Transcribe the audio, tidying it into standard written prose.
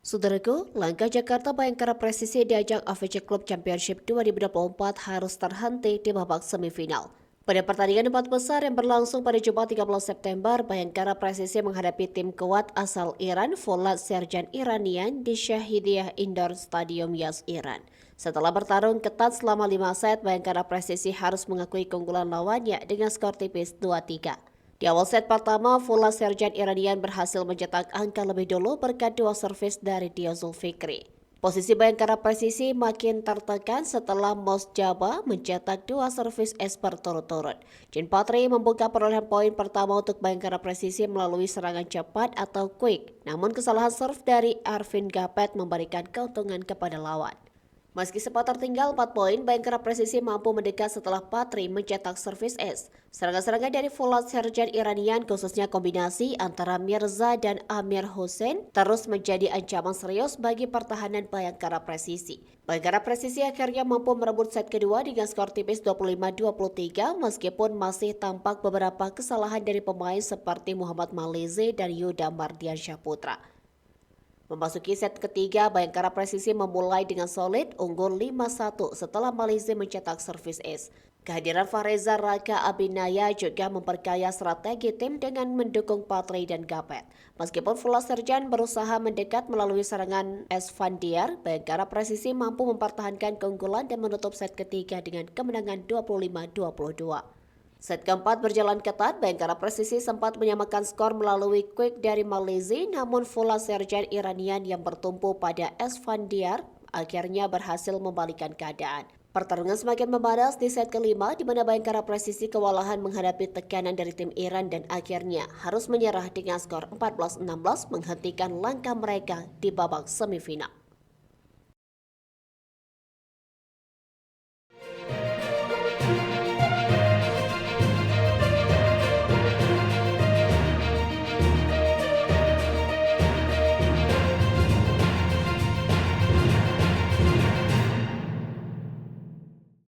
Saudaraku, langkah Jakarta Bayangkara Presisi di ajang AFC Club Championship 2024 harus terhenti di babak semifinal. Pada pertandingan 4 besar yang berlangsung pada Jumat 13 September, Bayangkara Presisi menghadapi tim kuat asal Iran, Folat Serjan Iranian di Shahidiyah Indoor Stadium Yas, Iran. Setelah bertarung ketat selama 5 set, Bayangkara Presisi harus mengakui keunggulan lawannya dengan skor tipis 2-3. Di awal set pertama, Folat Serjan Iranian berhasil mencetak angka lebih dulu berkat dua servis dari Dio Zulfikri. Posisi Bayangkara Presisi makin tertekan setelah Mos Jaba mencetak dua servis es berturut-turut. Jin Patri membuka perolehan poin pertama untuk Bayangkara Presisi melalui serangan cepat atau quick. Namun kesalahan serve dari Arvin Gapet memberikan keuntungan kepada lawan. Meski sempat tertinggal 4 poin, Bayangkara Presisi mampu mendekat setelah Patri mencetak servis es. Serangan-serangan dari Folat Serjan Iranian, khususnya kombinasi antara Mirza dan Amir Hussein, terus menjadi ancaman serius bagi pertahanan Bayangkara Presisi. Bayangkara Presisi akhirnya mampu merebut set kedua dengan skor tipis 25-23, meskipun masih tampak beberapa kesalahan dari pemain seperti Muhammad Malize dan Yuda Mardiansyah Putra. Memasuki set ketiga, Bayangkara Presisi memulai dengan solid, unggul 5-1 setelah Malize mencetak servis es. Kehadiran Fahreza Raka Abinaya juga memperkaya strategi tim dengan mendukung Patri dan Gapet. Meskipun Folat Serjan berusaha mendekat melalui serangan Esfandiar, Bayangkara Presisi mampu mempertahankan keunggulan dan menutup set ketiga dengan kemenangan 25-22. Set keempat berjalan ketat, Bayangkara Presisi sempat menyamakan skor melalui quick dari Malize, namun Folat Serjan Iranian yang bertumpu pada Esfandiar akhirnya berhasil membalikkan keadaan. Pertarungan semakin memanas di set kelima, di mana Bayangkara Presisi kewalahan menghadapi tekanan dari tim Iran dan akhirnya harus menyerah dengan skor 14-16 menghentikan langkah mereka di babak semifinal.